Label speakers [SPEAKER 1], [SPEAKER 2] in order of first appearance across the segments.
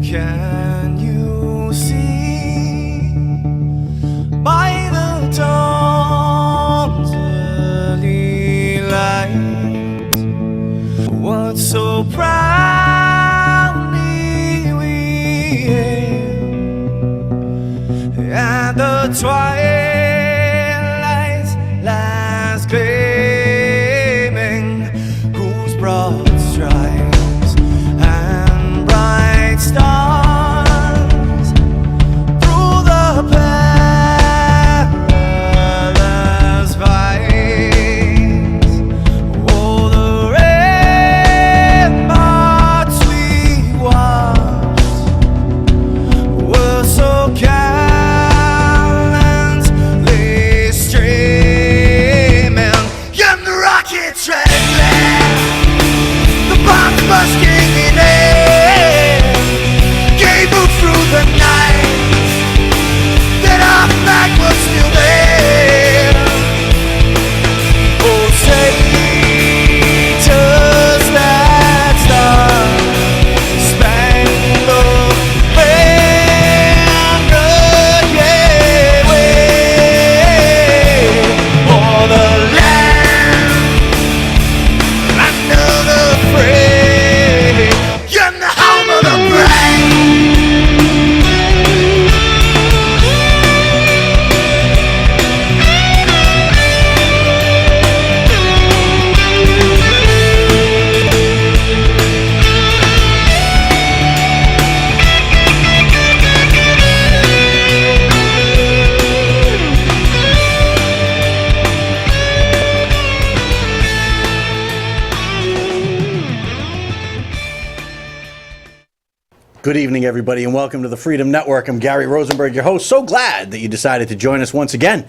[SPEAKER 1] Can you see by the dawn's early light what so proudly we hailed at the twilight's last gleaming, whose broad stripes and bright stars through the perilous fights, oh, the ramparts we watched were so gallantly streaming, and the rockets rattling, the bombs bursting in air, cable through the night, that our flag was still there. Oh, Satan's that star-spangled banner, yeah, wave for the land under the fray, and the home of the brave.
[SPEAKER 2] Good evening, everybody, and welcome to the Freedom Network. I'm Gary Rosenberg, your host. So glad that you decided to join us once again,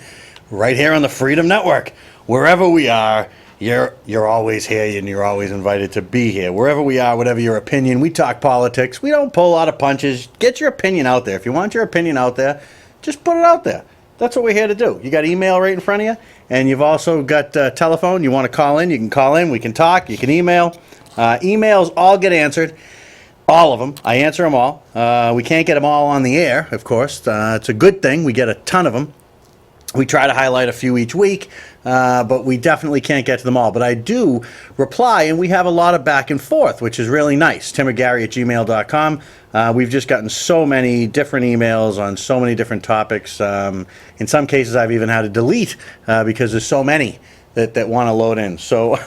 [SPEAKER 2] right here on the Freedom Network. Wherever we are, you're always here, and you're always invited to be here. Wherever we are, whatever your opinion, we talk politics. We don't pull a lot of punches. Get your opinion out there. If you want your opinion out there, just put it out there. That's what we're here to do. You got email right in front of you, and you've also got telephone. You want to call in, you can call in. We can talk. You can email. Emails all get answered. All of them. I answer them all. We can't get them all on the air, of course. It's a good thing. We get a ton of them. We try to highlight a few each week, but we definitely can't get to them all. But I do reply, and we have a lot of back and forth, which is really nice. timorgary@gmail.com. We've just gotten so many different emails on so many different topics. In some cases, I've even had to delete because there's so many that want to load in. So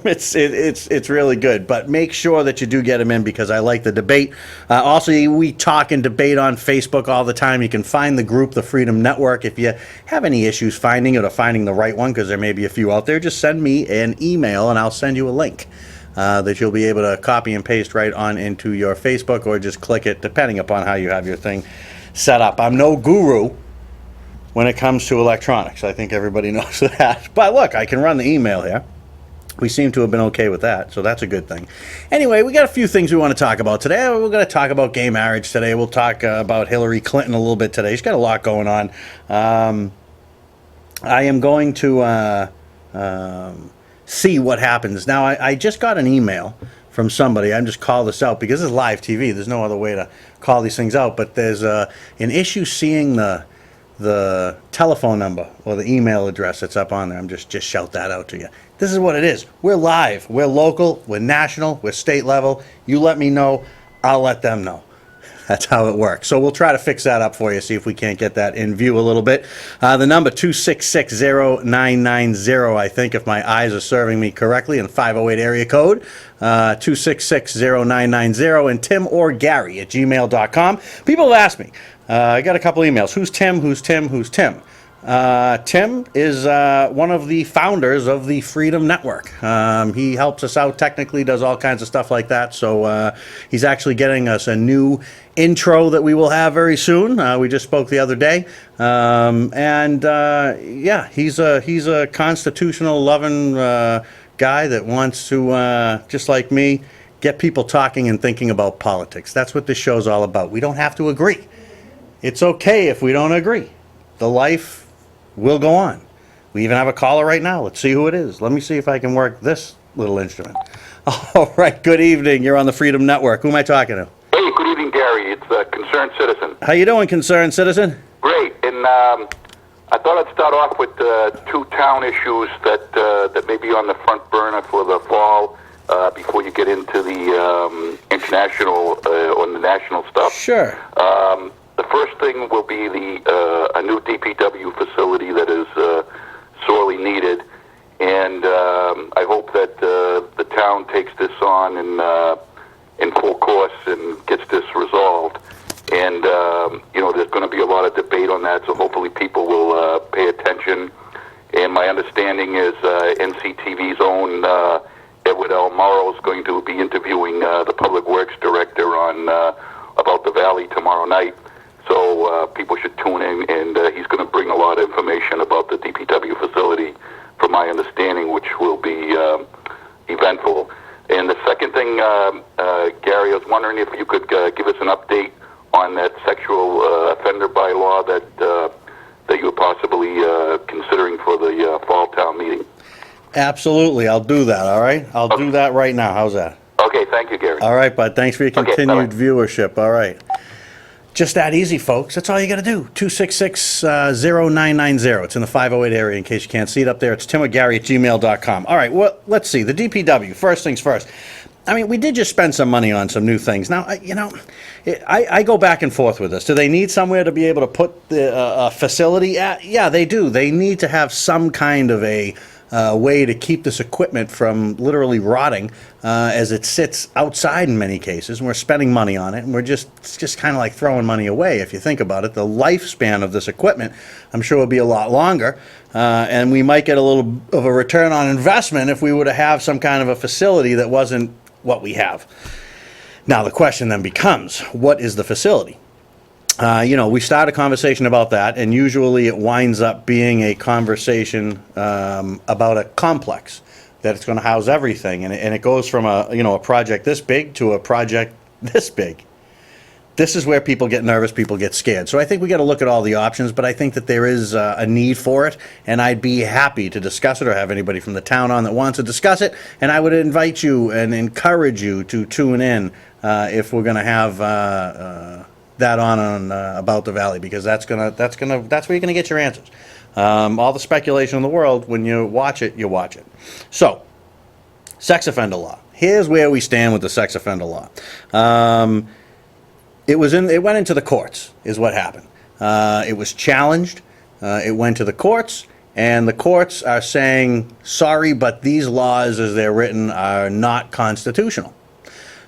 [SPEAKER 2] it's really good. But make sure that you do get them in, because I like the debate. Also, we talk and debate on Facebook all the time. You can find the group, the Freedom Network. If you have any issues finding it or finding the right one, because there may be a few out there, just send me an email and I'll send you a link that you'll be able to copy and paste right on into your Facebook, or just click it, depending upon how you have your thing set up. I'm no guru when it comes to electronics. I think everybody knows that. But look, I can run the email here. We seem to have been okay with that, so that's a good thing. Anyway, we got a few things we want to talk about today. We're going to talk about gay marriage today. We'll talk about Hillary Clinton a little bit today. She's got a lot going on. I am going to see what happens. Now, I just got an email from somebody. I'm just call this out because this is live TV. There's no other way to call these things out. But there's an issue seeing the telephone number or the email address that's up on there. I'm just shout that out to you. This is what it is. We're live. We're local. We're national. We're state level. You let me know. I'll let them know. That's how it works. So we'll try to fix that up for you, see if we can't get that in view a little bit. The number 2660990, I think, if my eyes are serving me correctly, and 508 area code, 2660990, and timorgary@gmail.com. People have asked me, I got a couple emails. Who's Tim? Who's Tim? Who's Tim? Tim is one of the founders of the Freedom Network. He helps us out technically, does all kinds of stuff like that. So he's actually getting us a new intro that we will have very soon. We just spoke the other day. Yeah, he's a constitutional loving guy that wants to, just like me, get people talking and thinking about politics. That's what this show's all about. We don't have to agree. It's okay if we don't agree. The life will go on. We even have a caller right now. Let's see who it is. Let me see if I can work this little instrument. All right, good evening. You're on the Freedom Network. Who am I talking to?
[SPEAKER 3] Hey, Hey, good evening, Gary. It's a concerned citizen.
[SPEAKER 2] How you doing, concerned citizen?
[SPEAKER 3] Great. And I thought I'd start off with two town issues that may be on the front burner for the fall before you get into the international or the national stuff.
[SPEAKER 2] Sure.
[SPEAKER 3] The first thing will be a new DPW facility that is sorely needed, and I hope that the town takes this on in full course and gets this resolved. And there's going to be a lot of debate on that, so hopefully people will pay attention. And my understanding is NCTV's own Edward L. Morrow is going to be interviewing the Public Works Director on about the Valley tomorrow night. So people should tune in, and he's going to bring a lot of information about the DPW facility, from my understanding, which will be eventful. And the second thing, Gary, I was wondering if you could give us an update on that sexual offender bylaw that you were possibly considering for the fall town meeting.
[SPEAKER 2] Absolutely, I'll do that, all right? I'll do that right now. How's that?
[SPEAKER 3] Okay, thank you, Gary.
[SPEAKER 2] All right, bud. Thanks for your
[SPEAKER 3] Okay,
[SPEAKER 2] continued
[SPEAKER 3] bye-bye.
[SPEAKER 2] viewership. All right. Just that easy, folks. That's all you got to do. 266-0990. It's in the 508 area in case you can't see it up there. It's timwithgary@gmail.com. All right, well, let's see. The DPW, first things first. I mean, we did just spend some money on some new things. Now, I go back and forth with this. Do they need somewhere to be able to put the facility at? Yeah, they do. They need to have some kind of a way to keep this equipment from literally rotting as it sits outside in many cases, and we're spending money on it, and it's just kind of like throwing money away if you think about it. The lifespan of this equipment, I'm sure, will be a lot longer, and we might get a little of a return on investment if we were to have some kind of a facility that wasn't what we have. Now, the question then becomes, what is the facility? We start a conversation about that, and usually it winds up being a conversation about a complex, that it's going to house everything, and it goes from a project this big to a project this big. This is where people get nervous, people get scared. So I think we got to look at all the options, but I think that there is a need for it, and I'd be happy to discuss it or have anybody from the town on that wants to discuss it, and I would invite you and encourage you to tune in if we're going to have that on About the Valley, because that's where you're gonna get your answers. All the speculation in the world, when you watch it, you watch it. So, sex offender law. Here's where we stand with the sex offender law. It went into the courts, is what happened. It was challenged. It went to the courts, and the courts are saying, sorry, but these laws as they're written are not constitutional.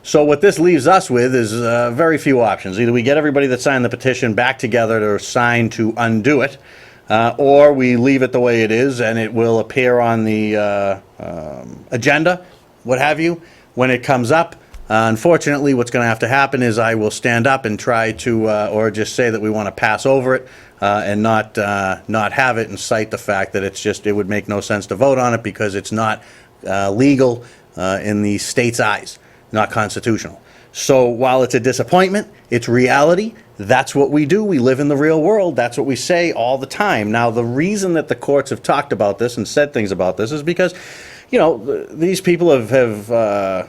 [SPEAKER 2] So what this leaves us with is very few options. Either we get everybody that signed the petition back together to sign to undo it, or we leave it the way it is and it will appear on the agenda, what have you, when it comes up. Unfortunately, what's going to have to happen is I will stand up and try to, or just say that we want to pass over it and not have it, and cite the fact that it would make no sense to vote on it because it's not legal in the state's eyes. Not constitutional. So while it's a disappointment, it's reality. That's what we do. We live in the real world. That's what we say all the time. Now, the reason that the courts have talked about this and said things about this is because, these people have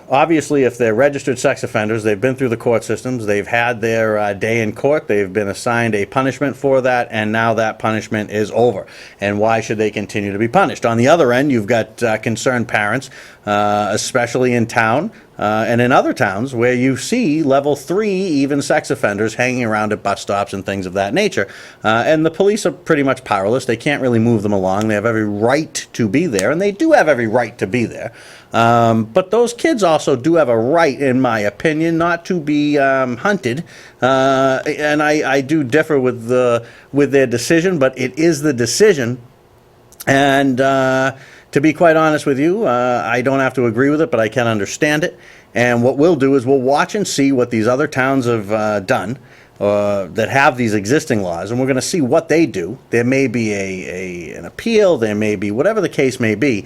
[SPEAKER 2] obviously, if they're registered sex offenders, they've been through the court systems, they've had their day in court, they've been assigned a punishment for that, and now that punishment is over. And why should they continue to be punished? On the other end, you've got concerned parents, especially in town, and in other towns where you see level 3 even sex offenders hanging around at bus stops and things of that nature. And the police are pretty much powerless. They can't really move them along. They have every right to be there, and they do have every right to be there. But those kids also do have a right, in my opinion, not to be hunted. And I do differ with their decision, but it is the decision. And to be quite honest with you, I don't have to agree with it, but I can understand it. And what we'll do is we'll watch and see what these other towns have done that have these existing laws, and we're going to see what they do. There may be an appeal, there may be whatever the case may be,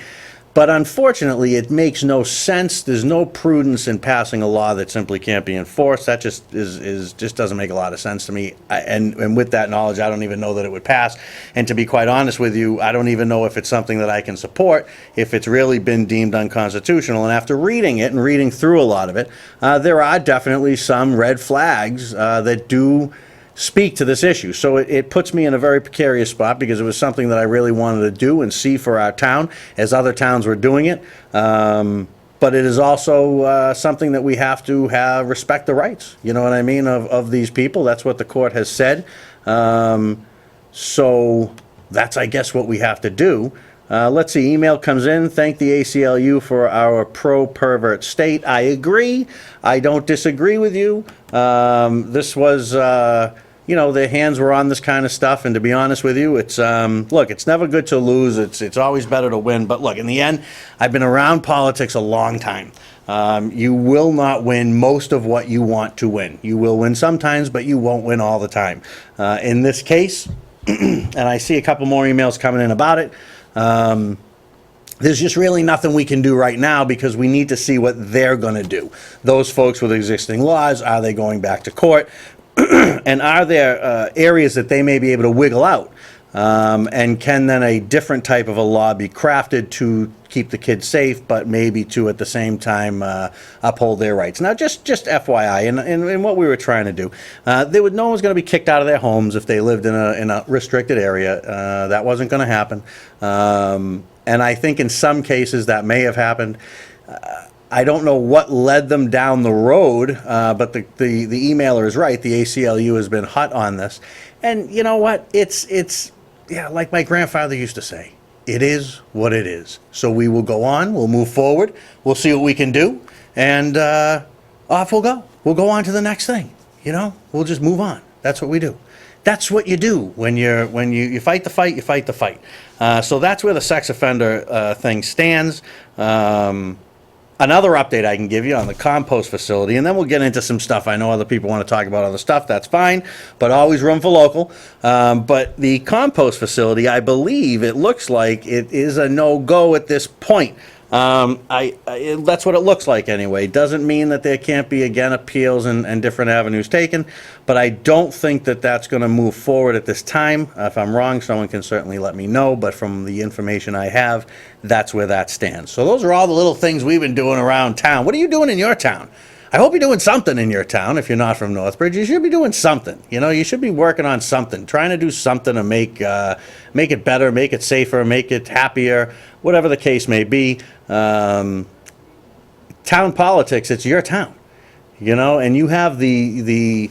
[SPEAKER 2] But unfortunately, it makes no sense. There's no prudence in passing a law that simply can't be enforced. That just just doesn't make a lot of sense to me. And with that knowledge, I don't even know that it would pass. And to be quite honest with you, I don't even know if it's something that I can support, if it's really been deemed unconstitutional. And after reading it and reading through a lot of it, there are definitely some red flags that do speak to this issue. So it puts me in a very precarious spot because it was something that I really wanted to do and see for our town as other towns were doing it. But it is also something that we have to respect the rights, you know what I mean, of these people. That's what the court has said. So that's, I guess, what we have to do. Let's see, email comes in. Thank the ACLU for our pro-pervert state. I agree. I don't disagree with you. This was, their hands were on this kind of stuff, and to be honest with you, it's, look, it's never good to lose. It's always better to win. But look, in the end, I've been around politics a long time. You will not win most of what you want to win. You will win sometimes, but you won't win all the time. In this case, and I see a couple more emails coming in about it, there's just really nothing we can do right now because we need to see what they're going to do. Those folks with existing laws, are they going back to court? And are there areas that they may be able to wiggle out? And can then a different type of a law be crafted to keep the kids safe, but maybe to at the same time uphold their rights? Now, just FYI, and what we were trying to do, no one was going to be kicked out of their homes if they lived in a restricted area. That wasn't going to happen. And I think in some cases that may have happened. I don't know what led them down the road, but the emailer is right. The ACLU has been hot on this. And you know what? It's like my grandfather used to say, it is what it is. So we will go on, we'll move forward, we'll see what we can do, and off we'll go. We'll go on to the next thing, We'll just move on. That's what we do. That's what you do when you fight the fight, you fight the fight. So that's where the sex offender thing stands. Another update I can give you on the compost facility, and then we'll get into some stuff. I know other people want to talk about other stuff. That's fine, but always room for local. But the compost facility, I believe it looks like it is a no-go at this point. That's what it looks like anyway. Doesn't mean that there can't be, again, appeals and different avenues taken, but I don't think that that's going to move forward at this time. If I'm wrong, someone can certainly let me know, but from the information I have, that's where that stands. So those are all the little things we've been doing around town. What are you doing in your town? I hope you're doing something in your town. If you're not from Northbridge, you should be doing something. You should be working on something, trying to do something to make it better, make it safer, make it happier, whatever the case may be. Town politics, it's your town, and you have the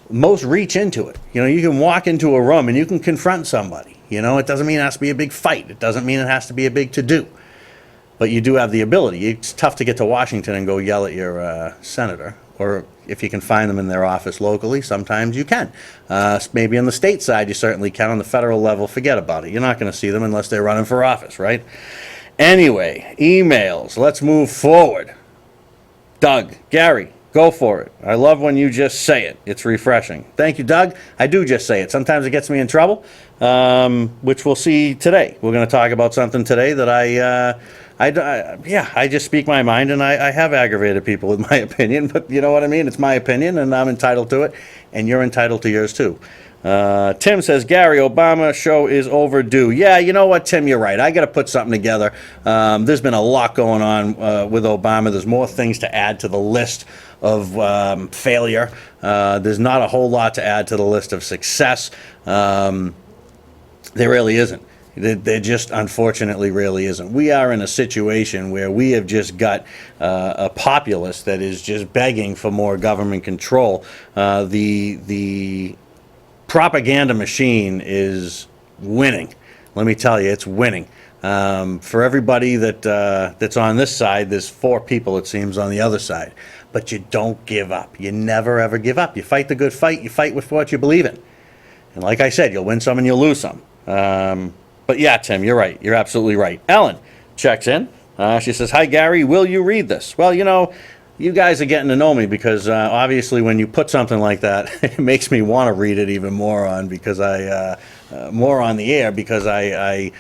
[SPEAKER 2] most reach into it. You can walk into a room and you can confront somebody. It doesn't mean it has to be a big fight. It doesn't mean it has to be a big to-do. But you do have the ability. It's tough to get to Washington and go yell at your senator. Or if you can find them in their office locally, sometimes you can. Maybe on the state side, you certainly can. On the federal level, forget about it. You're not going to see them unless they're running for office, right? Anyway, emails. Let's move forward. Doug, Gary, go for it. I love when you just say it. It's refreshing. Thank you, Doug. I do just say it. Sometimes it gets me in trouble, which we'll see today. We're going to talk about something today that I just speak my mind, and I have aggravated people with my opinion, but you know what I mean? It's my opinion, and I'm entitled to it, and you're entitled to yours too. Tim says, Gary, Obama show is overdue. Yeah, you know what, Tim, you're right. I got to put something together. There's been a lot going on with Obama. There's more things to add to the list of failure. There's not a whole lot to add to the list of success. There really isn't. There just unfortunately really isn't. We are in a situation where we have just got a populace that is just begging for more government control. The propaganda machine is winning. Let me tell you, it's winning. For everybody that's on this side, there's 4 people, it seems, on the other side. But you don't give up. You never, ever give up. You fight the good fight. You fight with what you believe in. And like I said, you'll win some and you'll lose some. But yeah, Tim, you're right. You're absolutely right. Ellen checks in. She says, hi, Gary, will you read this? Well, you guys are getting to know me because obviously when you put something like that, it makes me want to read it even more on the air because I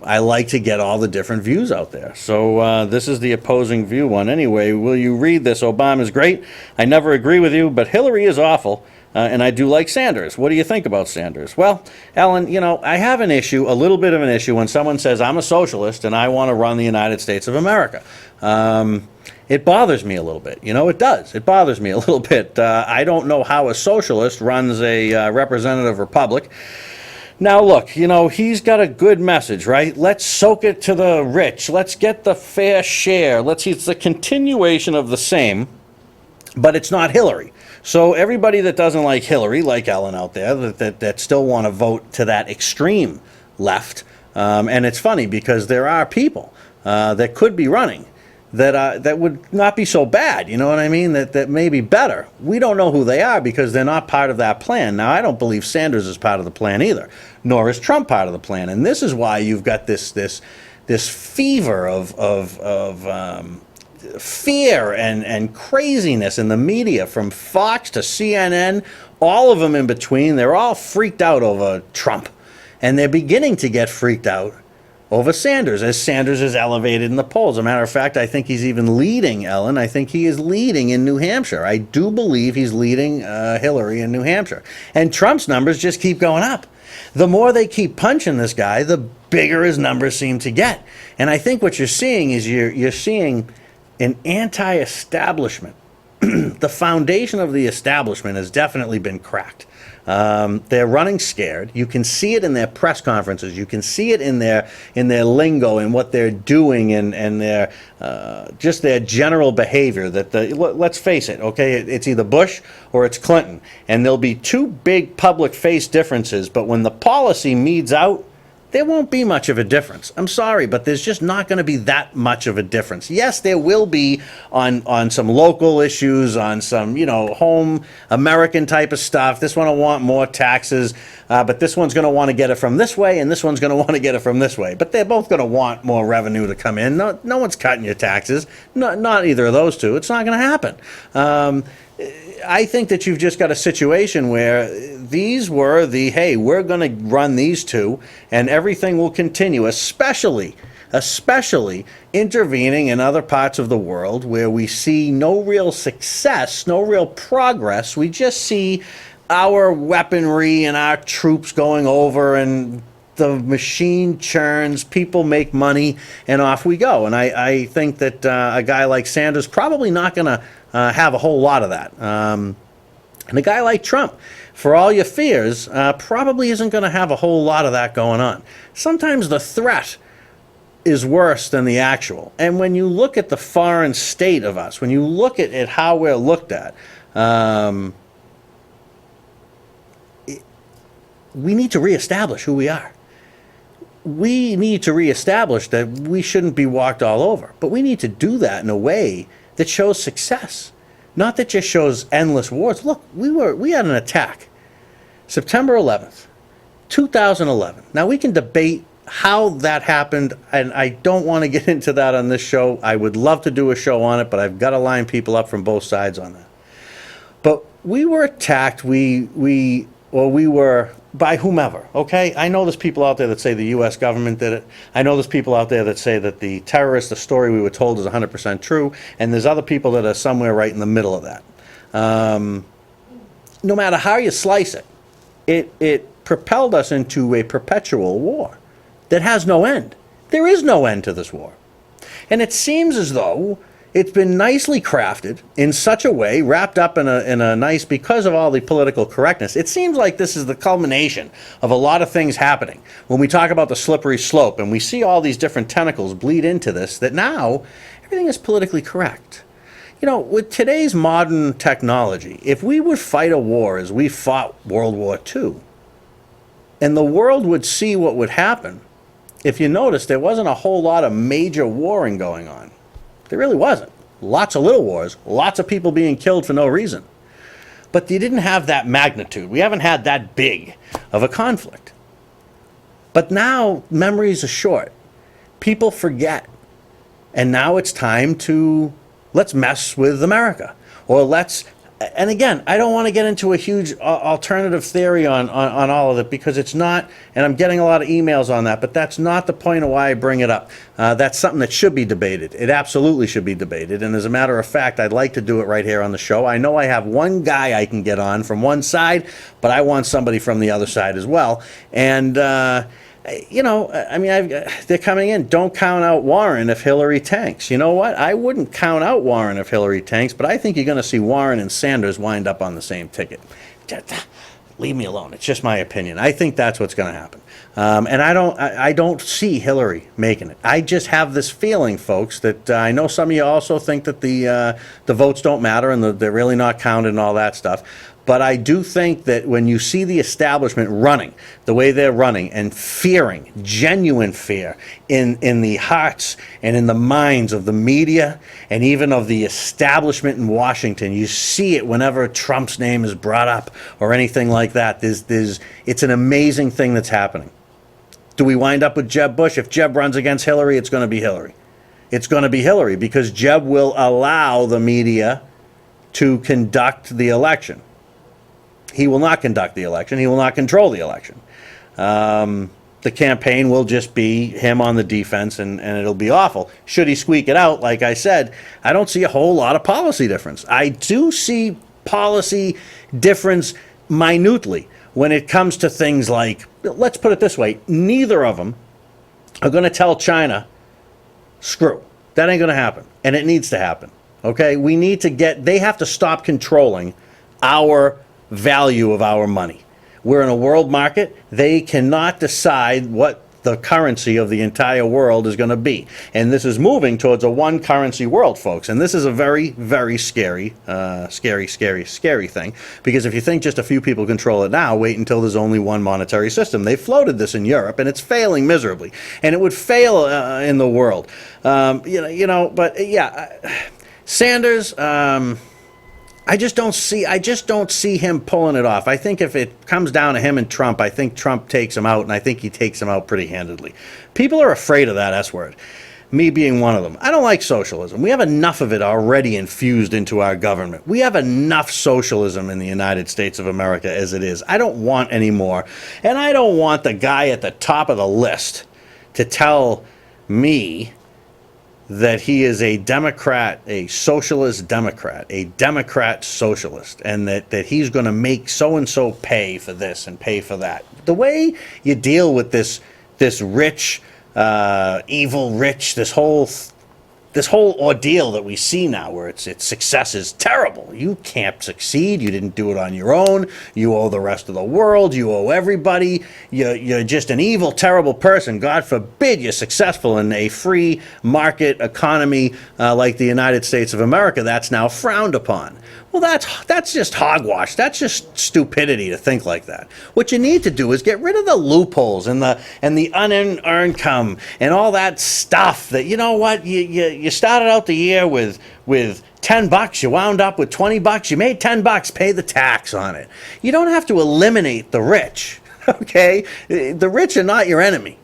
[SPEAKER 2] I like to get all the different views out there. So this is the opposing view one. Anyway, will you read this? Obama's great. I never agree with you, but Hillary is awful. And I do like Sanders. What do you think about Sanders? Well, Ellen, you know, I have a little bit of an issue when someone says I'm a socialist and I want to run the United States of America. It bothers me a little bit. You know, it does. It bothers me a little bit. I don't know how a socialist runs a representative republic. Now, look, you know, he's got a good message, right? Let's soak it to the rich. Let's get the fair share. It's a continuation of the same, but it's not Hillary. So everybody that doesn't like Hillary, like Ellen out there, that still want to vote to that extreme left, and it's funny because there are people that could be running that would not be so bad, you know what I mean, that may be better. We don't know who they are because they're not part of that plan. Now, I don't believe Sanders is part of the plan either, nor is Trump part of the plan. And this is why you've got this fever of fear and craziness in the media, from Fox to CNN, all of them in between. They're all freaked out over Trump, and they're beginning to get freaked out over Sanders, as Sanders is elevated in the polls. As a matter of fact, I think he's even leading, Ellen. I think he is leading in New Hampshire. I do believe he's leading Hillary in New Hampshire. And Trump's numbers just keep going up. The more they keep punching this guy, the bigger his numbers seem to get. And I think what you're seeing is you're seeing an anti-establishment. The foundation of the establishment has definitely been cracked. They're running scared. You can see it in their press conferences. You can see it in their lingo and what they're doing and their just their general behavior. Let's face it, okay? It's either Bush or it's Clinton, and there'll be two big public face differences. But when the policy meets out, there won't be much of a difference. I'm sorry, but there's just not going to be that much of a difference. Yes, there will be on some local issues, on some, you know, home American type of stuff. This one will want more taxes, but this one's going to want to get it from this way, and this one's going to want to get it from this way. But they're both going to want more revenue to come in. No one's cutting your taxes. Not either of those two. It's not going to happen. I think that you've just got a situation where these were hey, we're going to run these two, and everything will continue, especially intervening in other parts of the world where we see no real success, no real progress. We just see our weaponry and our troops going over, and the machine churns, people make money, and off we go. And I think that a guy like Sanders probably not going to have a whole lot of that. And a guy like Trump, for all your fears, probably isn't going to have a whole lot of that going on. Sometimes the threat is worse than the actual. And when you look at the foreign state of us, when you look at how we're looked at, we need to reestablish who we are. We need to reestablish that we shouldn't be walked all over. But we need to do that in a way that shows success, not that just shows endless wars. Look, we had an attack, September 11th, 2011. Now, we can debate how that happened, and I don't want to get into that on this show. I would love to do a show on it, but I've got to line people up from both sides on that. But we were attacked. We were by whomever, okay? I know there's people out there that say the U.S. government did it. I know there's people out there that say that the story we were told is 100% true, and there's other people that are somewhere right in the middle of that. No matter how you slice it, it propelled us into a perpetual war that has no end. There is no end to this war. And it seems as though it's been nicely crafted in such a way, wrapped up in a nice, because of all the political correctness. It seems like this is the culmination of a lot of things happening. When we talk about the slippery slope and we see all these different tentacles bleed into this, that now everything is politically correct. You know, with today's modern technology, if we would fight a war as we fought World War II, and the world would see what would happen, if you notice, there wasn't a whole lot of major warring going on. There really wasn't. Lots of little wars, lots of people being killed for no reason. But you didn't have that magnitude. We haven't had that big of a conflict. But now memories are short. People forget. And now it's time to, let's mess with America. Or let's and again, I don't want to get into a huge alternative theory on all of it because it's not, and I'm getting a lot of emails on that, but that's not the point of why I bring it up. That's something that should be debated. It absolutely should be debated. And as a matter of fact, I'd like to do it right here on the show. I know I have one guy I can get on from one side, but I want somebody from the other side as well. And, you know, I mean, they're coming in. Don't count out Warren if Hillary tanks. You know what? I wouldn't count out Warren if Hillary tanks, but I think you're going to see Warren and Sanders wind up on the same ticket. Leave me alone. It's just my opinion. I think that's what's going to happen. And I don't see Hillary making it. I just have this feeling, folks, that I know some of you also think that the votes don't matter and they're really not counted and all that stuff. But I do think that when you see the establishment running the way they're running and fearing, genuine fear in the hearts and in the minds of the media and even of the establishment in Washington, you see it whenever Trump's name is brought up or anything like that. It's an amazing thing that's happening. Do we wind up with Jeb Bush? If Jeb runs against Hillary, it's going to be Hillary. It's going to be Hillary because Jeb will allow the media to conduct the election. He will not conduct the election. He will not control the election. The campaign will just be him on the defense, and it'll be awful. Should he squeak it out, like I said, I don't see a whole lot of policy difference. I do see policy difference minutely when it comes to things like, let's put it this way, neither of them are going to tell China, screw. That ain't going to happen, and it needs to happen. Okay? We need to they have to stop controlling our value of our money. We're in a world market. They cannot decide what the currency of the entire world is going to be. And this is moving towards a one currency world, folks. And this is a very, very scary thing. Because if you think just a few people control it now, wait until there's only one monetary system. They floated this in Europe, and it's failing miserably. And it would fail in the world. But yeah, Sanders. I just don't see him pulling it off. I think if it comes down to him and Trump, I think Trump takes him out, and I think he takes him out pretty handedly. People are afraid of that S word, me being one of them. I don't like socialism. We have enough of it already infused into our government. We have enough socialism in the United States of America as it is. I don't want any more, and I don't want the guy at the top of the list to tell me that he is a Democrat, a socialist Democrat, a Democrat socialist, and that he's going to make so-and-so pay for this and pay for that. The way you deal with this rich, evil rich, this whole ordeal that we see now where its success is terrible. You can't succeed. You didn't do it on your own. You owe the rest of the world. You owe everybody. You're just an evil, terrible person. God forbid you're successful in a free market economy like the United States of America. That's now frowned upon. Well, that's just hogwash. That's just stupidity to think like that. What you need to do is get rid of the loopholes and the unearned income and all that stuff. That, you know what, you started out the year with $10. You wound up with $20. You made $10. Pay the tax on it. You don't have to eliminate the rich. Okay, the rich are not your enemy.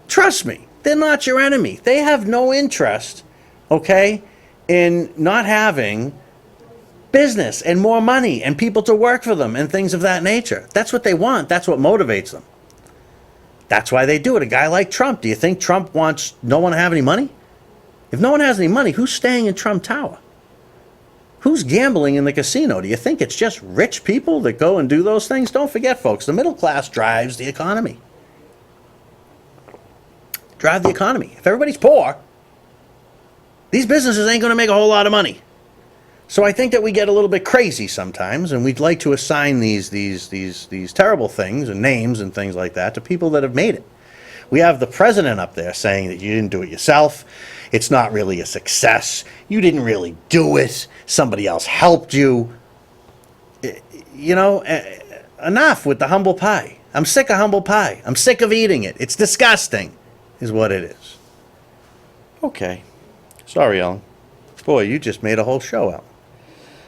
[SPEAKER 2] Trust me, they're not your enemy. They have no interest, okay, in not having business and more money and people to work for them and things of that nature. That's what they want. That's what motivates them. That's why they do it. A guy like Trump, do you think Trump wants no one to have any money? If no one has any money, who's staying in Trump Tower? Who's gambling in the casino? Do you think it's just rich people that go and do those things? Don't forget, folks, the middle class drives the economy. Drive the economy. If everybody's poor, these businesses ain't going to make a whole lot of money. So I think that we get a little bit crazy sometimes, and we'd like to assign these terrible things and names and things like that to people that have made it. We have the president up there saying that you didn't do it yourself. It's not really a success. You didn't really do it. Somebody else helped you. You know, enough with the humble pie. I'm sick of humble pie. I'm sick of eating it. It's disgusting, is what it is. Okay. Sorry, Ellen. Boy, you just made a whole show out.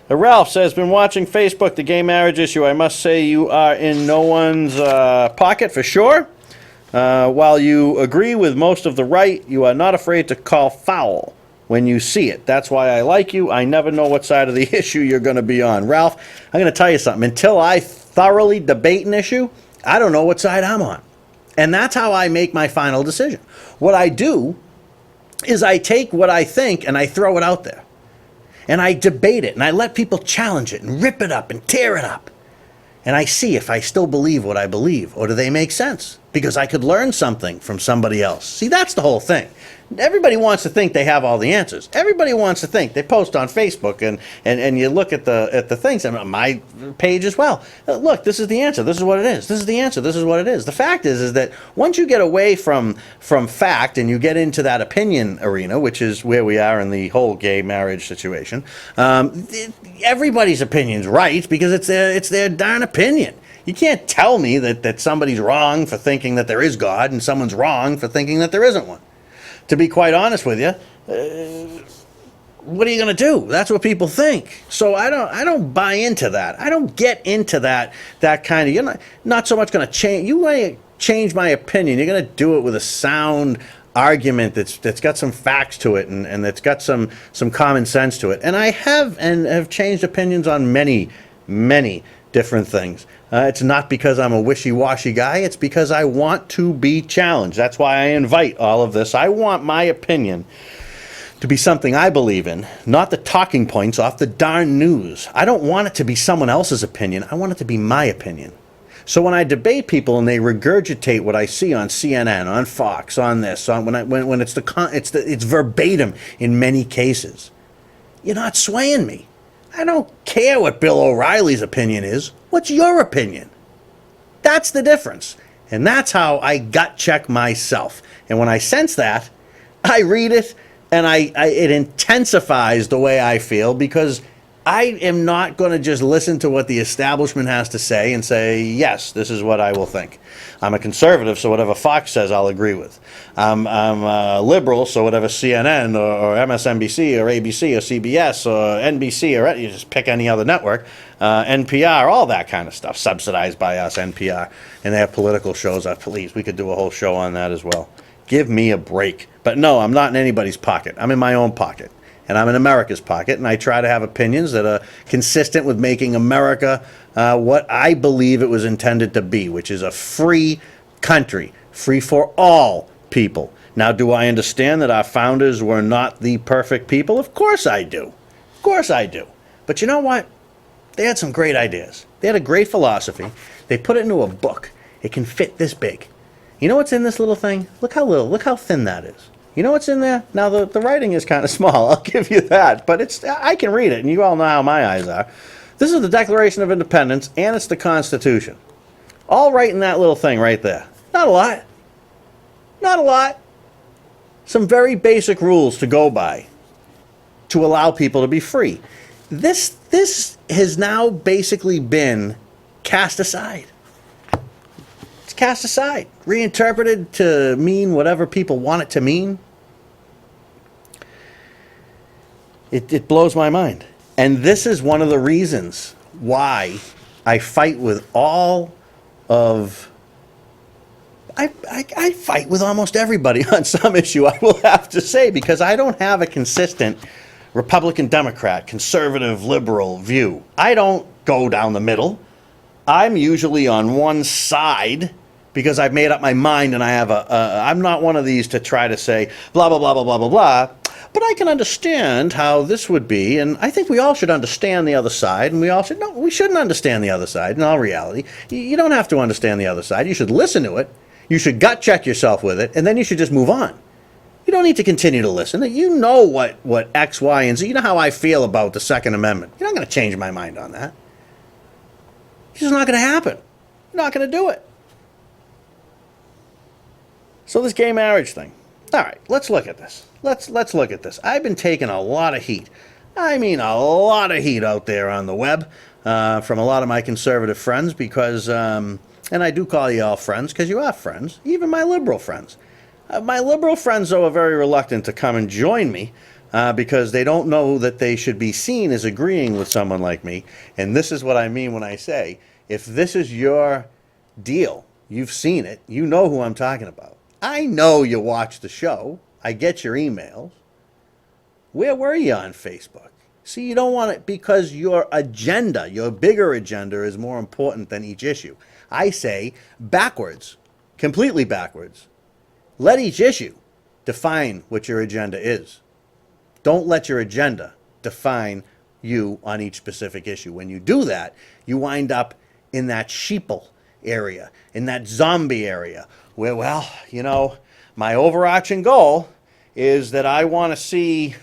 [SPEAKER 2] Ralph says, been watching Facebook, the gay marriage issue. I must say you are in no one's pocket for sure. While you agree with most of the right, you are not afraid to call foul when you see it. That's why I like you. I never know what side of the issue you're going to be on. Ralph, I'm going to tell you something. Until I thoroughly debate an issue, I don't know what side I'm on. And that's how I make my final decision. What I do is I take what I think and I throw it out there. And I debate it and I let people challenge it and rip it up and tear it up. And I see if I still believe what I believe, or do they make sense? Because I could learn something from somebody else. See, that's the whole thing. Everybody wants to think they have all the answers. Everybody wants to think. They post on Facebook and you look at the things, and on my page as well. Look, this is the answer. This is what it is. This is the answer. This is what it is. The fact is that once you get away from fact and you get into that opinion arena, which is where we are in the whole gay marriage situation, everybody's opinion's right because it's their darn opinion. You can't tell me that somebody's wrong for thinking that there is God and someone's wrong for thinking that there isn't one. To be quite honest with you, what are you going to do? That's what people think. So I don't buy into that. I don't get into that kind of, you're not so much going to change. You want to change my opinion. You're going to do it with a sound argument that's got some facts to it and that's got some common sense to it. And I have changed opinions on many different things. It's not because I'm a wishy-washy guy. It's because I want to be challenged. That's why I invite all of this. I want my opinion to be something I believe in, not the talking points off the darn news. I don't want it to be someone else's opinion. I want it to be my opinion. So when I debate people and they regurgitate what I see on CNN, on Fox, on this, when it's verbatim in many cases, you're not swaying me. I don't care what Bill O'Reilly's opinion is. What's your opinion? That's the difference. And that's how I gut check myself. And when I sense that, I read it and it intensifies the way I feel, because I am not going to just listen to what the establishment has to say and say, yes, this is what I will think. I'm a conservative, so whatever Fox says, I'll agree with. I'm a liberal, so whatever CNN or MSNBC or ABC or CBS or NBC or you just pick any other network, NPR, all that kind of stuff, subsidized by us, NPR. And they have political shows. Please, we could do a whole show on that as well. Give me a break. But no, I'm not in anybody's pocket. I'm in my own pocket. And I'm in America's pocket, and I try to have opinions that are consistent with making America what I believe it was intended to be, which is a free country, free for all people. Now, do I understand that our founders were not the perfect people? Of course I do. Of course I do. But you know what? They had some great ideas. They had a great philosophy. They put it into a book. It can fit this big. You know what's in this little thing? Look how little, look how thin that is. You know what's in there? Now, the writing is kind of small, I'll give you that, but I can read it, and you all know how my eyes are. This is the Declaration of Independence, and it's the Constitution. All right in that little thing right there. Not a lot. Not a lot. Some very basic rules to go by to allow people to be free. This has now basically been cast aside. It's cast aside, reinterpreted to mean whatever people want it to mean. It blows my mind. And this is one of the reasons why I fight with all of... I fight with almost everybody on some issue, I will have to say, because I don't have a consistent Republican, Democrat, conservative, liberal view. I don't go down the middle. I'm usually on one side because I've made up my mind, and I have I'm not one of these to try to say blah, blah, blah, blah, blah, blah, blah, but I can understand how this would be, and I think we all should understand the other side, and we shouldn't understand the other side in all reality. You don't have to understand the other side. You should listen to it. You should gut check yourself with it, and then you should just move on. You don't need to continue to listen. You know what X, Y, and Z. You know how I feel about the Second Amendment. You're not going to change my mind on that. It's just not going to happen. You're not going to do it. So this gay marriage thing. All right, let's look at this. Let's look at this. I've been taking a lot of heat. I mean a lot of heat out there on the web from a lot of my conservative friends because, and I do call you all friends because you are friends, even my liberal friends. My liberal friends, though, are very reluctant to come and join me because they don't know that they should be seen as agreeing with someone like me. And this is what I mean when I say, if this is your deal, you've seen it, you know who I'm talking about. I know you watch the show. I get your emails. Where were you on Facebook? See, you don't want it because your agenda, your bigger agenda, is more important than each issue. I say backwards, completely backwards. Let each issue define what your agenda is. Don't let your agenda define you on each specific issue. When you do that, you wind up in that sheeple area, in that zombie area, where, well, my overarching goal is that I want to see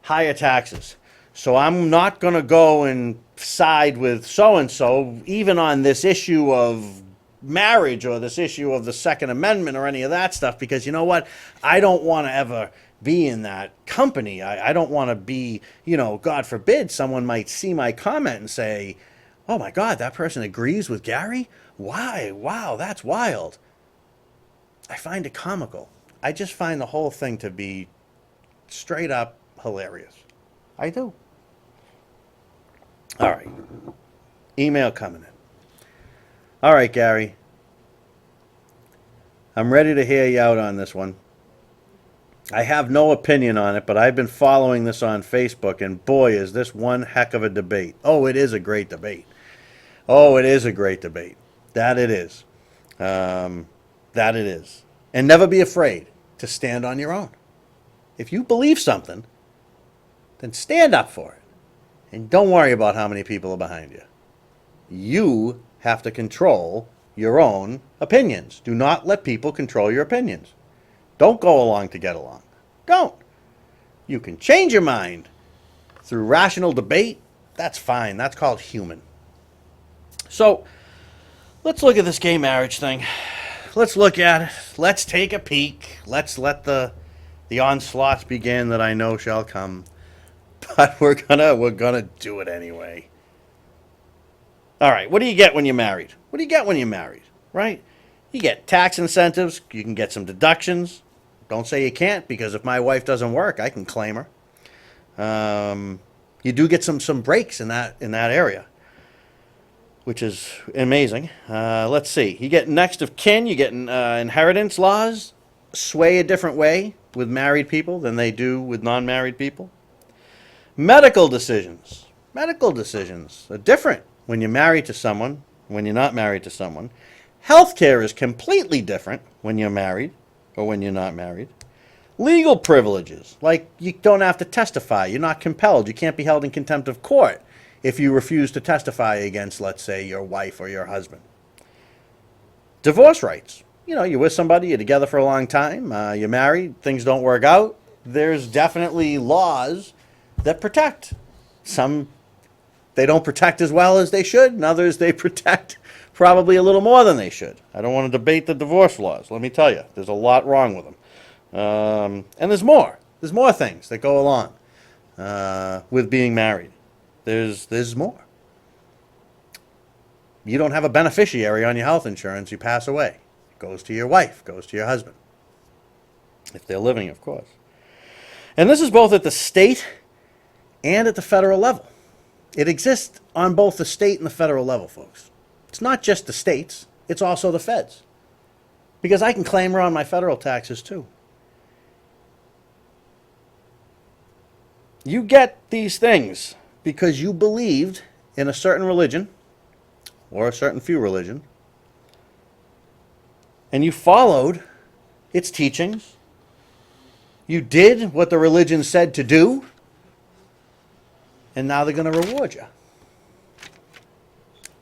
[SPEAKER 2] higher taxes. So I'm not going to go and side with so-and-so, even on this issue of marriage or this issue of the Second Amendment or any of that stuff, because you know what? I don't want to ever be in that company. I don't want to be, God forbid, someone might see my comment and say, oh my God, that person agrees with Gary? Why? Wow, that's wild. I find it comical. I just find the whole thing to be straight up hilarious. I do. All right. Email coming in. All right, Gary. I'm ready to hear you out on this one. I have no opinion on it, but I've been following this on Facebook, and boy, is this one heck of a debate. Oh, it is a great debate. Oh, it is a great debate. That it is. That it is. And never be afraid to stand on your own. If you believe something, then stand up for it. And don't worry about how many people are behind you. You have to control your own opinions. Do not let people control your opinions. Don't go along to get along. Don't. You can change your mind through rational debate. That's fine. That's called human. So, let's look at this gay marriage thing. Let's look at it. Let's take a peek. Let's let the onslaughts begin that I know shall come. But we're gonna do it anyway. All right, what do you get when you're married? What do you get when you're married, right? You get tax incentives. You can get some deductions. Don't say you can't, because if my wife doesn't work, I can claim her. You do get some breaks in that area, which is amazing. Let's see. You get next of kin. You get inheritance laws sway a different way with married people than they do with non-married people. Medical decisions. Medical decisions are different when you're married to someone, when you're not married to someone. Healthcare is completely different when you're married or when you're not married. Legal privileges, like you don't have to testify. You're not compelled. You can't be held in contempt of court if you refuse to testify against, let's say, your wife or your husband. Divorce rights. You're with somebody, you're together for a long time, you're married, things don't work out. There's definitely laws that protect. Some they don't protect as well as they should, and others they protect probably a little more than they should. I don't want to debate the divorce laws. Let me tell you, there's a lot wrong with them. And there's more. There's more things that go along with being married. There's more. You don't have a beneficiary on your health insurance. You pass away. It goes to your wife, goes to your husband. If they're living, of course. And this is both at the state and at the federal level. It exists on both the state and the federal level, folks. It's not just the states. It's also the feds. Because I can claim her on my federal taxes, too. You get these things because you believed in a certain religion or a certain few religion, and you followed its teachings. You did what the religion said to do, and now they're going to reward you.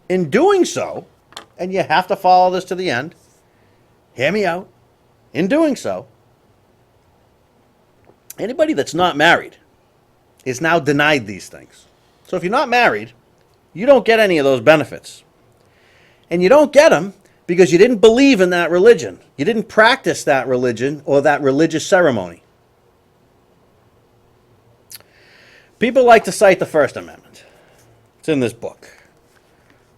[SPEAKER 2] In doing so, and you have to follow this to the end, hear me out, in doing so, anybody that's not married is now denied these things. So if you're not married, you don't get any of those benefits. And you don't get them because you didn't believe in that religion. You didn't practice that religion or that religious ceremony. People like to cite the First Amendment. It's in this book.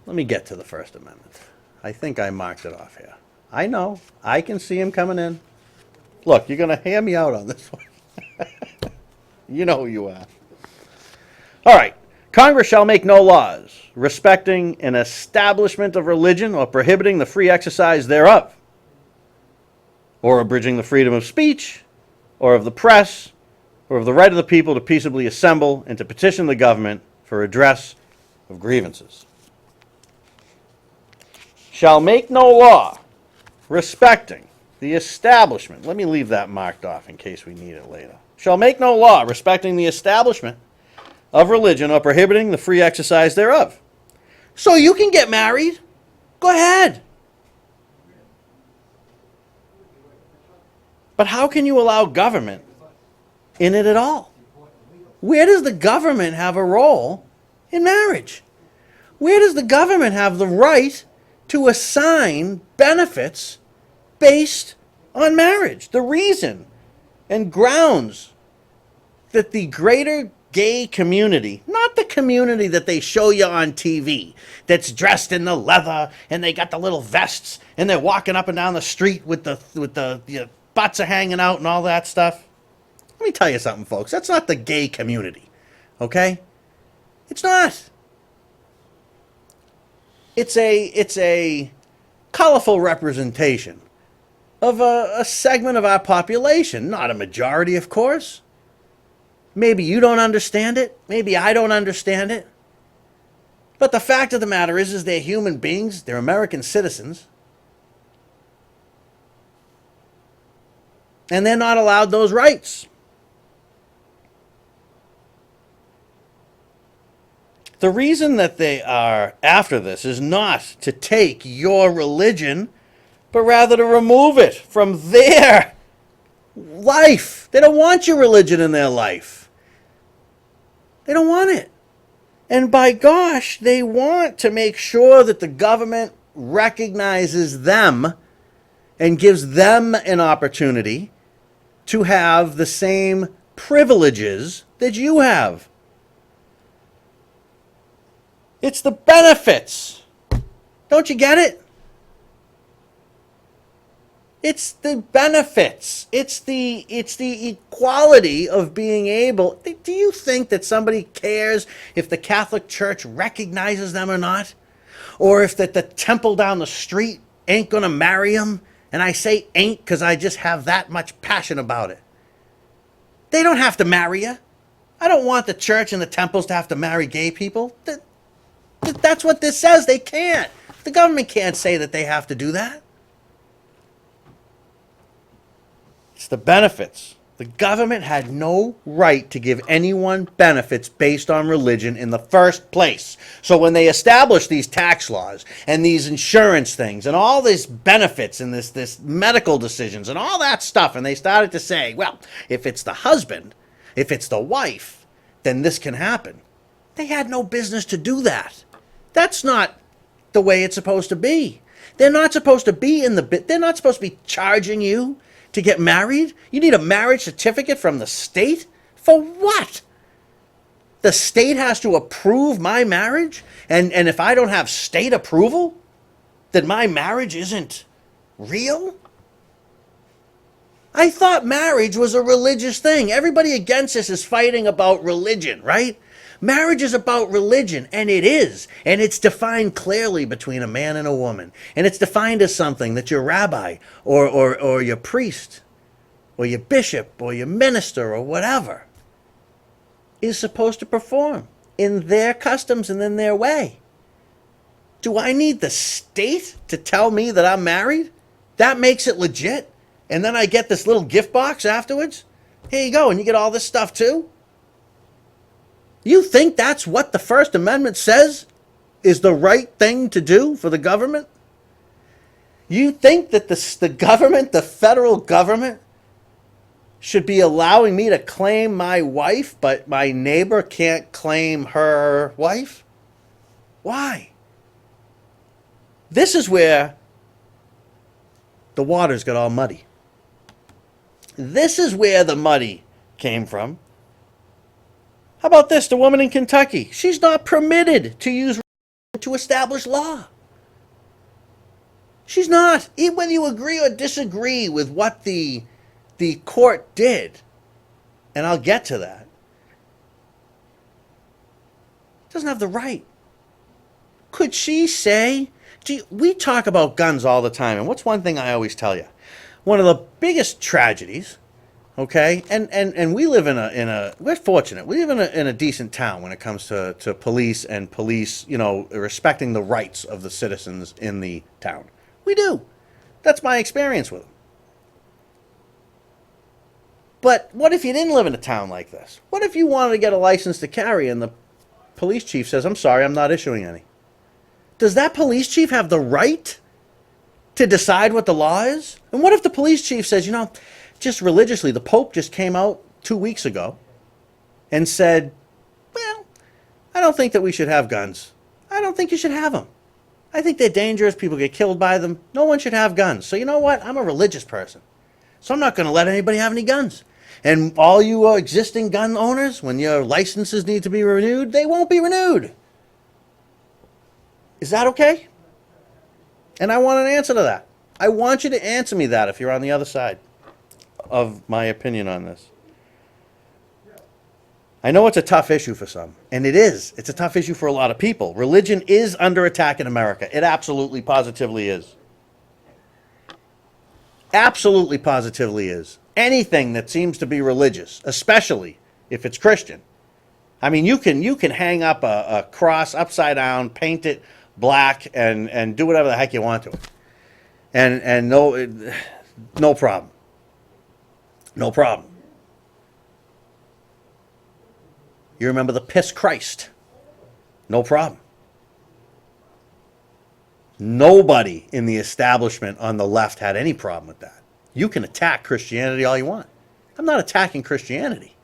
[SPEAKER 2] Let me get to the First Amendment. I think I marked it off here. I know. I can see him coming in. Look, you're going to hear me out on this one. You know who you are. All right. Congress shall make no laws respecting an establishment of religion or prohibiting the free exercise thereof, or abridging the freedom of speech, or of the press, or of the right of the people to peaceably assemble and to petition the government for redress of grievances. Shall make no law respecting the establishment. Let me leave that marked off in case we need it later. Shall make no law respecting the establishment of religion or prohibiting the free exercise thereof. So you can get married. Go ahead. But how can you allow government in it at all? Where does the government have a role in marriage? Where does the government have the right to assign benefits based on marriage? The reason and grounds that the greater gay community, not the community that they show you on TV, that's dressed in the leather and they got the little vests and they're walking up and down the street with the butts are hanging out and all that stuff. Let me tell you something, folks. That's not the gay community, okay? It's not. It's a colorful representation of a segment of our population, not a majority, of course. Maybe you don't understand it. Maybe I don't understand it. But the fact of the matter is they're human beings. They're American citizens. And they're not allowed those rights. The reason that they are after this is not to take your religion, but rather to remove it from their life. They don't want your religion in their life. They don't want it. And by gosh, they want to make sure that the government recognizes them and gives them an opportunity to have the same privileges that you have. It's the benefits. Don't you get it? It's the benefits. It's the equality of being able. Do you think that somebody cares if the Catholic Church recognizes them or not? Or if that the temple down the street ain't going to marry them? And I say ain't because I just have that much passion about it. They don't have to marry you. I don't want the church and the temples to have to marry gay people. That's what this says. They can't. The government can't say that they have to do that. It's the benefits. The government had no right to give anyone benefits based on religion in the first place. So when they established these tax laws and these insurance things and all these benefits and this medical decisions and all that stuff, and they started to say, well, if it's the husband, if it's the wife, then this can happen. They had no business to do that. That's not the way it's supposed to be. They're not supposed to be they're not supposed to be charging you to get married. You need a marriage certificate from the state? For what? The state has to approve my marriage? And if I don't have state approval, then my marriage isn't real? I thought marriage was a religious thing. Everybody against this is fighting about religion, right? Marriage is about religion, and it is. And it's defined clearly between a man and a woman. And it's defined as something that your rabbi or your priest or your bishop or your minister or whatever is supposed to perform in their customs and in their way. Do I need the state to tell me that I'm married? That makes it legit. And then I get this little gift box afterwards? Here you go, and you get all this stuff too? You think that's what the First Amendment says is the right thing to do for the government? You think that the government, the federal government, should be allowing me to claim my wife, but my neighbor can't claim her wife? Why? This is where the waters got all muddy. This is where the muddy came from. How about this? The woman in Kentucky. She's not permitted to use to establish law. She's not. Even when you agree or disagree with what the court did, and I'll get to that, doesn't have the right. Could she say, we talk about guns all the time, and what's one thing I always tell you? One of the biggest tragedies okay? And we live we're fortunate. We live in a decent town when it comes to police and police, respecting the rights of the citizens in the town. We do. That's my experience with them. But what if you didn't live in a town like this? What if you wanted to get a license to carry and the police chief says, I'm sorry, I'm not issuing any? Does that police chief have the right to decide what the law is? And what if the police chief says, just religiously, the Pope just came out 2 weeks ago and said, well, I don't think that we should have guns. I don't think you should have them. I think they're dangerous. People get killed by them. No one should have guns. So you know what? I'm a religious person. So I'm not going to let anybody have any guns. And all you existing gun owners, when your licenses need to be renewed, they won't be renewed. Is that okay? And I want an answer to that. I want you to answer me that if you're on the other side of my opinion on this. I know it's a tough issue for some, and it is. It's a tough issue for a lot of people. Religion is under attack in America. It absolutely, positively is. Absolutely, positively is. Anything that seems to be religious, especially if it's Christian. I mean, you can hang up a cross upside down, paint it black, and do whatever the heck you want to it. And no problem. No problem. You remember the piss Christ. No problem. Nobody in the establishment on the left had any problem with that. You can attack Christianity all you want. I'm not attacking Christianity.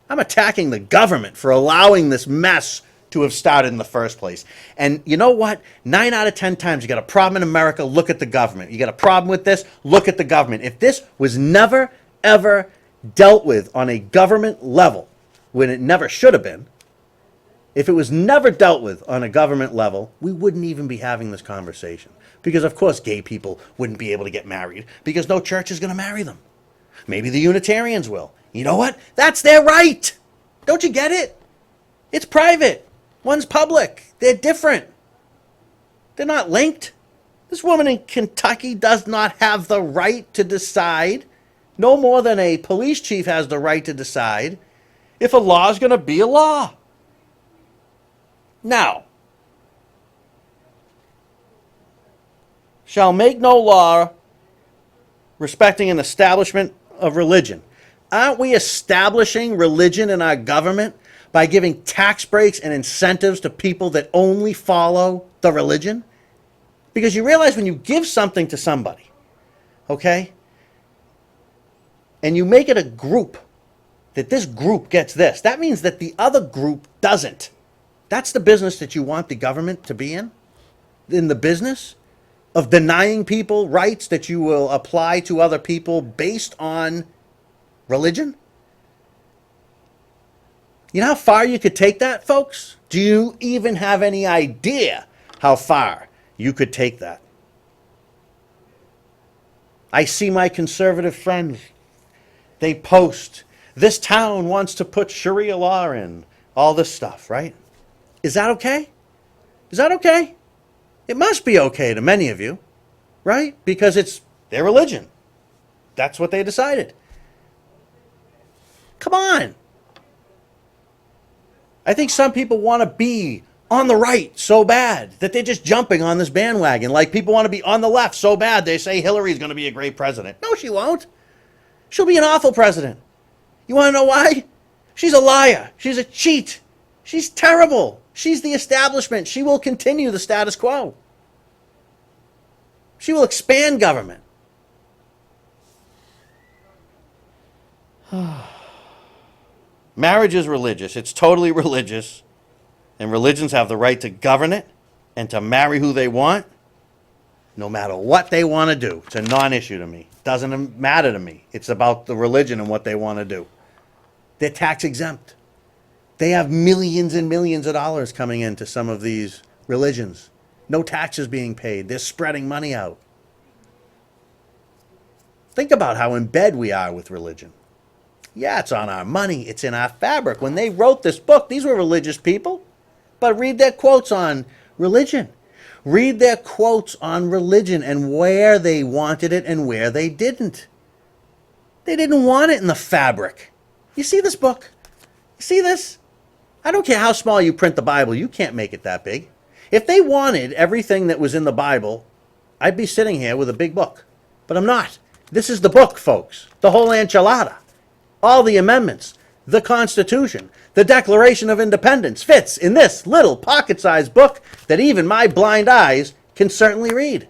[SPEAKER 2] I'm attacking the government for allowing this mess to have started in the first place. And you know what? 9 out of 10 times you got a problem in America, look at the government. You got a problem with this, look at the government. If this was never, ever dealt with on a government level, when it never should have been, if it was never dealt with on a government level, we wouldn't even be having this conversation. Because, of course, gay people wouldn't be able to get married because no church is going to marry them. Maybe the Unitarians will. You know what? That's their right. Don't you get it? It's private. One's public. They're different. They're not linked. This woman in Kentucky does not have the right to decide, no more than a police chief has the right to decide, if a law is going to be a law. Now, shall make no law respecting an establishment of religion. Aren't we establishing religion in our government by giving tax breaks and incentives to people that only follow the religion? Because you realize when you give something to somebody, okay, and you make it a group, that this group gets this, that means that the other group doesn't. That's the business that you want the government to be in the business of denying people rights that you will apply to other people based on religion? You know how far you could take that, folks? Do you even have any idea how far you could take that? I see my conservative friends. They post, this town wants to put Sharia law in, all this stuff, right? Is that okay? Is that okay? It must be okay to many of you, right? Because it's their religion. That's what they decided. Come on. I think some people want to be on the right so bad that they're just jumping on this bandwagon. Like people want to be on the left so bad they say Hillary's going to be a great president. No, she won't. She'll be an awful president. You want to know why? She's a liar. She's a cheat. She's terrible. She's the establishment. She will continue the status quo. She will expand government. Marriage is religious. It's totally religious. And religions have the right to govern it and to marry who they want, no matter what they want to do. It's a non-issue to me. Doesn't matter to me. It's about the religion and what they want to do. They're tax exempt. They have millions and millions of dollars coming into some of these religions. No taxes being paid. They're spreading money out. Think about how in bed we are with religion. Yeah, it's on our money. It's in our fabric. When they wrote this book, these were religious people. But read their quotes on religion. Read their quotes on religion and where they wanted it and where they didn't. They didn't want it in the fabric. You see this book? You see this? I don't care how small you print the Bible, you can't make it that big. If they wanted everything that was in the Bible, I'd be sitting here with a big book. But I'm not. This is the book, folks. The whole enchilada. All the amendments. The Constitution. The Declaration of Independence fits in this little pocket-sized book that even my blind eyes can certainly read.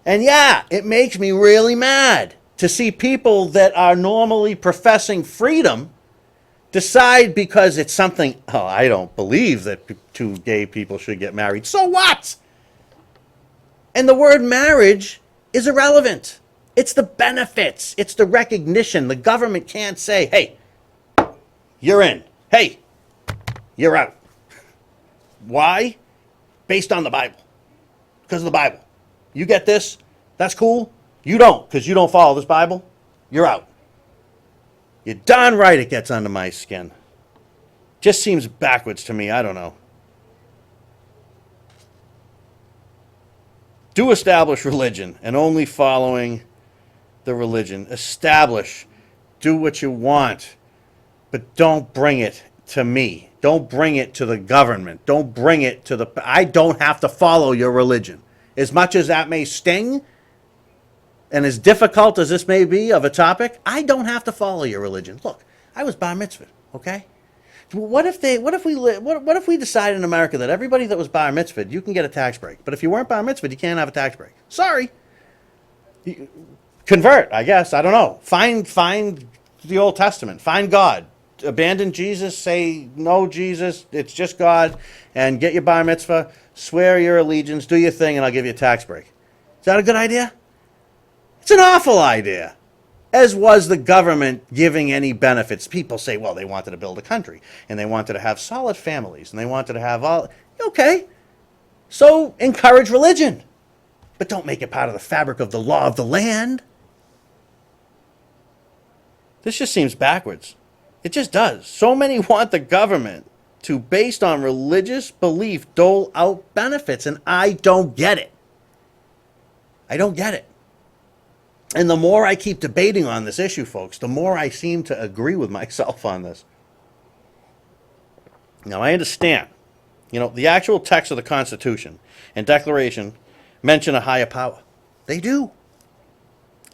[SPEAKER 2] And yeah, it makes me really mad to see people that are normally professing freedom decide because it's something, oh, I don't believe that two gay people should get married. So what? And the word marriage is irrelevant. It's the benefits. It's the recognition. The government can't say, hey, you're in. Hey, you're out. Why? Based on the Bible. Because of the Bible. You get this? That's cool. You don't, because you don't follow this Bible. You're out. You're darn right it gets under my skin. Just seems backwards to me. I don't know. Do establish religion and only following the religion. Establish. Do what you want. But don't bring it to me. Don't bring it to the government. Don't bring it to the... I don't have to follow your religion. As much as that may sting, and as difficult as this may be of a topic, I don't have to follow your religion. Look, I was bar mitzvahed, okay? What if we decide in America that everybody that was bar mitzvahed, you can get a tax break, but if you weren't bar mitzvahed, you can't have a tax break? Sorry. Convert, I guess. I don't know. Find the Old Testament. Find God. Abandon Jesus. Say no, Jesus. It's just God, and get your bar mitzvah. Swear your allegiance. Do your thing, and I'll give you a tax break. Is that a good idea? It's an awful idea. As was the government giving any benefits. People say, well, they wanted to build a country, and they wanted to have solid families, and they wanted to have all... Okay. So encourage religion. But don't make it part of the fabric of the law of the land. This just seems backwards. It just does. So many want the government to, based on religious belief, dole out benefits, and I don't get it. I don't get it. And the more I keep debating on this issue, folks, the more I seem to agree with myself on this. Now, I understand. The actual text of the Constitution and Declaration mention a higher power. They do.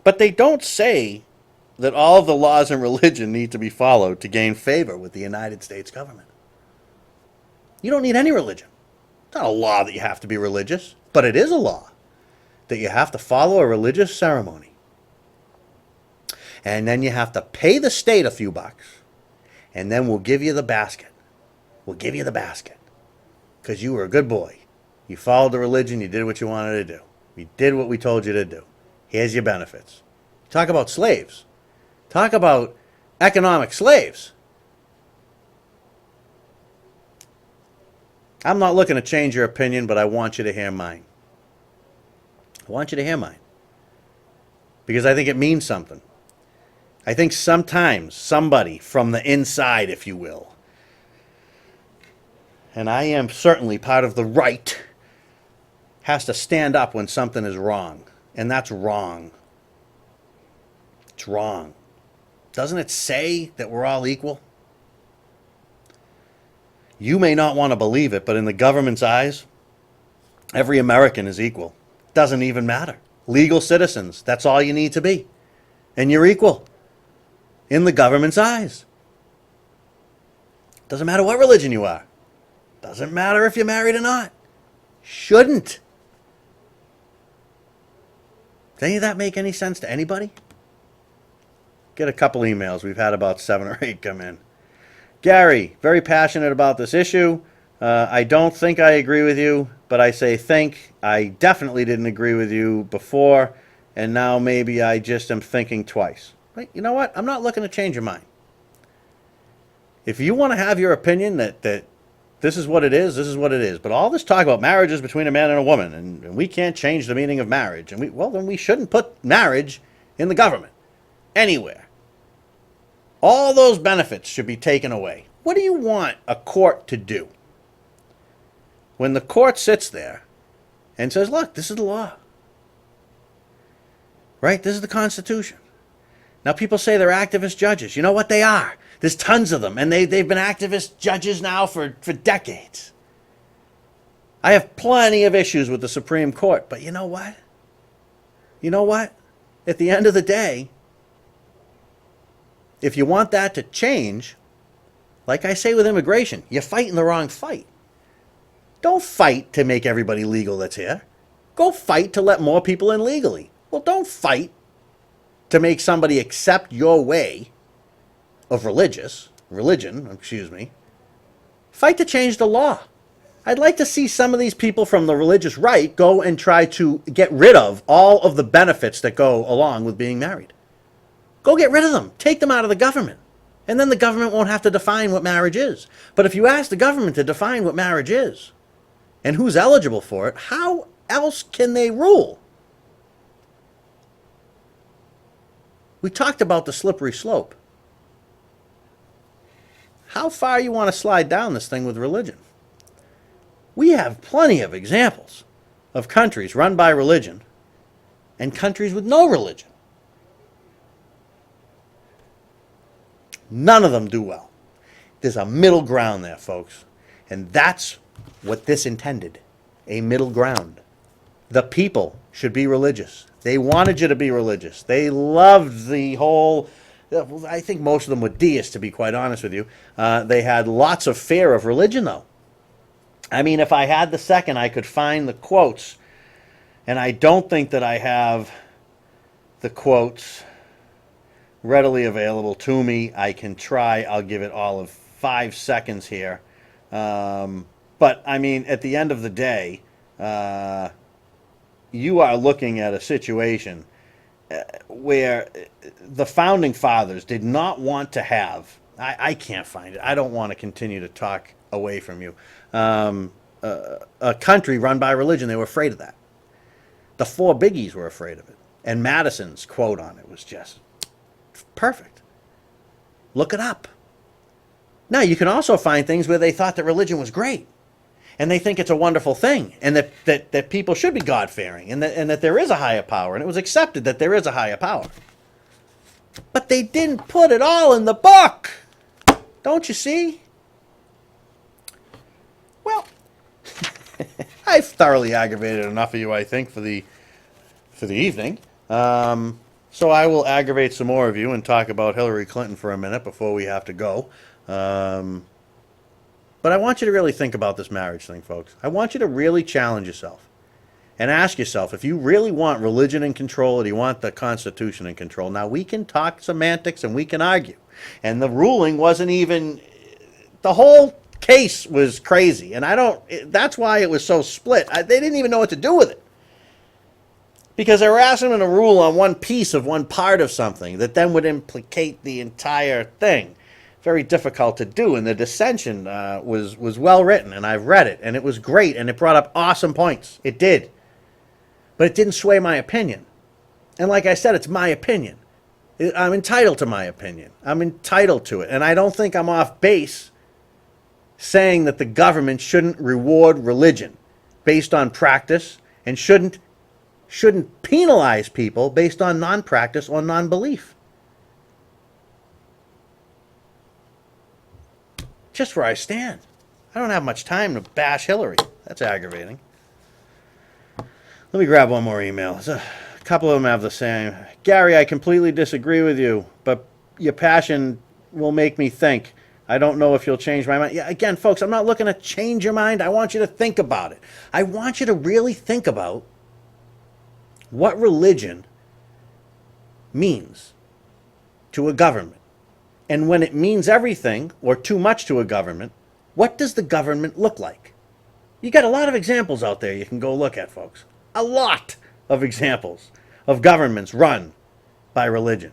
[SPEAKER 2] But they don't say that all of the laws in religion need to be followed to gain favor with the United States government. You don't need any religion. It's not a law that you have to be religious, but it is a law that you have to follow a religious ceremony. And then you have to pay the state a few bucks, and then we'll give you the basket. We'll give you the basket because you were a good boy. You followed the religion. You did what you wanted to do. You did what we told you to do. Here's your benefits. Talk about slaves. Talk about economic slaves. I'm not looking to change your opinion, but I want you to hear mine. I want you to hear mine. Because I think it means something. I think sometimes somebody from the inside, if you will, and I am certainly part of the right, has to stand up when something is wrong. And that's wrong. It's wrong. Doesn't it say that we're all equal? You may not want to believe it, but in the government's eyes, every American is equal. Doesn't even matter. Legal citizens, that's all you need to be. And you're equal in the government's eyes. Doesn't matter what religion you are. Doesn't matter if you're married or not. Shouldn't. Does any of that make any sense to anybody? Get a couple emails. We've had about 7 or 8 come in. Gary, very passionate about this issue. I don't think I agree with you, but I say think. I definitely didn't agree with you before, and now maybe I just am thinking twice. But you know what? I'm not looking to change your mind. If you want to have your opinion that this is what it is, this is what it is. But all this talk about marriage is between a man and a woman, and we can't change the meaning of marriage. And then we shouldn't put marriage in the government anywhere. All those benefits should be taken away. What do you want a court to do? When the court sits there and says, look, this is the law. Right? This is the Constitution. Now, people say they're activist judges. You know what they are? There's tons of them, and they've been activist judges now for decades. I have plenty of issues with the Supreme Court, but you know what? You know what? At the end of the day, if you want that to change, like I say with immigration, you're fighting the wrong fight. Don't fight to make everybody legal that's here. Go fight to let more people in legally. Well, don't fight to make somebody accept your way of religion, excuse me. Fight to change the law. I'd like to see some of these people from the religious right go and try to get rid of all of the benefits that go along with being married. Go get rid of them. Take them out of the government. And then the government won't have to define what marriage is. But if you ask the government to define what marriage is and who's eligible for it, how else can they rule? We talked about the slippery slope. How far you want to slide down this thing with religion? We have plenty of examples of countries run by religion and countries with no religion. None of them do well. There's a middle ground there, folks. And that's what this intended, a middle ground. The people should be religious. They wanted you to be religious. They loved the whole, I think most of them were deists, to be quite honest with you. They had lots of fear of religion, though. I mean, if I had the second, I could find the quotes. And I don't think that I have the quotes readily available to me. I can try. I'll give it all of 5 seconds here. But, I mean, at the end of the day, you are looking at a situation where the founding fathers did not want to have, I can't find it. I don't want to continue to talk away from you. A country run by religion, they were afraid of that. The four biggies were afraid of it. And Madison's quote on it was just perfect. Look it up. Now, you can also find things where they thought that religion was great. And they think it's a wonderful thing. And that people should be God-fearing. And that there is a higher power. And it was accepted that there is a higher power. But they didn't put it all in the book. Don't you see? Well, I've thoroughly aggravated enough of you, I think, for the evening. So I will aggravate some more of you and talk about Hillary Clinton for a minute before we have to go. But I want you to really think about this marriage thing, folks. I want you to really challenge yourself and ask yourself, if you really want religion in control or do you want the Constitution in control? Now, we can talk semantics and we can argue. And the ruling wasn't even, the whole case was crazy. And that's why it was so split. They didn't even know what to do with it. Because they were asking them to rule on one piece of one part of something that then would implicate the entire thing. Very difficult to do, and the dissension was well written, and I've read it, and it was great, and it brought up awesome points. It did. But it didn't sway my opinion. And like I said, it's my opinion. I'm entitled to my opinion. I'm entitled to it. And I don't think I'm off base saying that the government shouldn't reward religion based on practice and shouldn't penalize people based on non-practice or non-belief. Just where I stand. I don't have much time to bash Hillary. That's aggravating. Let me grab one more email. There's a couple of them have the same. Gary, I completely disagree with you, but your passion will make me think. I don't know if you'll change my mind. Yeah, again, folks, I'm not looking to change your mind. I want you to think about it. I want you to really think about what religion means to a government. And when it means everything, or too much to a government, what does the government look like? You got a lot of examples out there you can go look at, folks. A lot of examples of governments run by religion.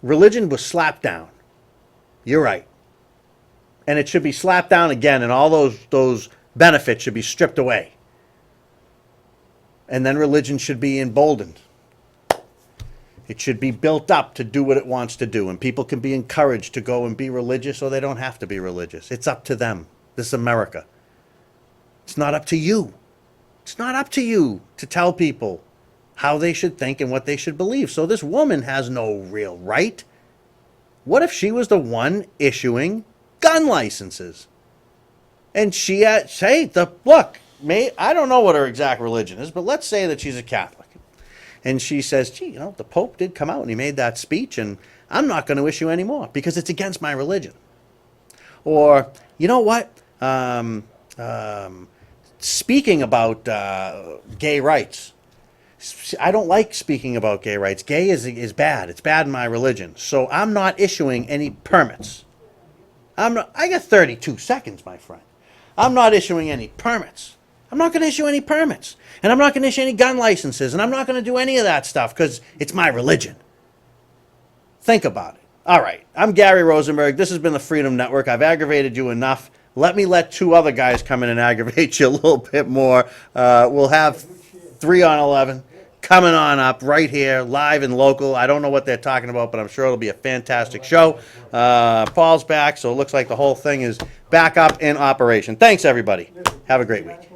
[SPEAKER 2] Religion was slapped down. You're right. And it should be slapped down again, and all those benefits should be stripped away. And then religion should be emboldened. It should be built up to do what it wants to do. And people can be encouraged to go and be religious, or they don't have to be religious. It's up to them. This is America. It's not up to you. It's not up to you to tell people how they should think and what they should believe. So this woman has no real right. What if she was the one issuing gun licenses? And she had, I don't know what her exact religion is, but let's say that she's a Catholic. And she says, gee, the Pope did come out and he made that speech, and I'm not going to issue any more because it's against my religion. Or, you know what? Speaking about gay rights, I don't like speaking about gay rights. Gay is bad. It's bad in my religion. So I'm not issuing any permits. I got 32 seconds, my friend. I'm not issuing any permits. I'm not going to issue any permits. And I'm not going to issue any gun licenses. And I'm not going to do any of that stuff because it's my religion. Think about it. All right. I'm Gary Rosenberg. This has been the Freedom Network. I've aggravated you enough. Let me let two other guys come in and aggravate you a little bit more. We'll have 3 on 11 coming on up right here, live and local. I don't know what they're talking about, but I'm sure it'll be a fantastic show. Paul's back, so it looks like the whole thing is back up in operation. Thanks, everybody. Have a great week.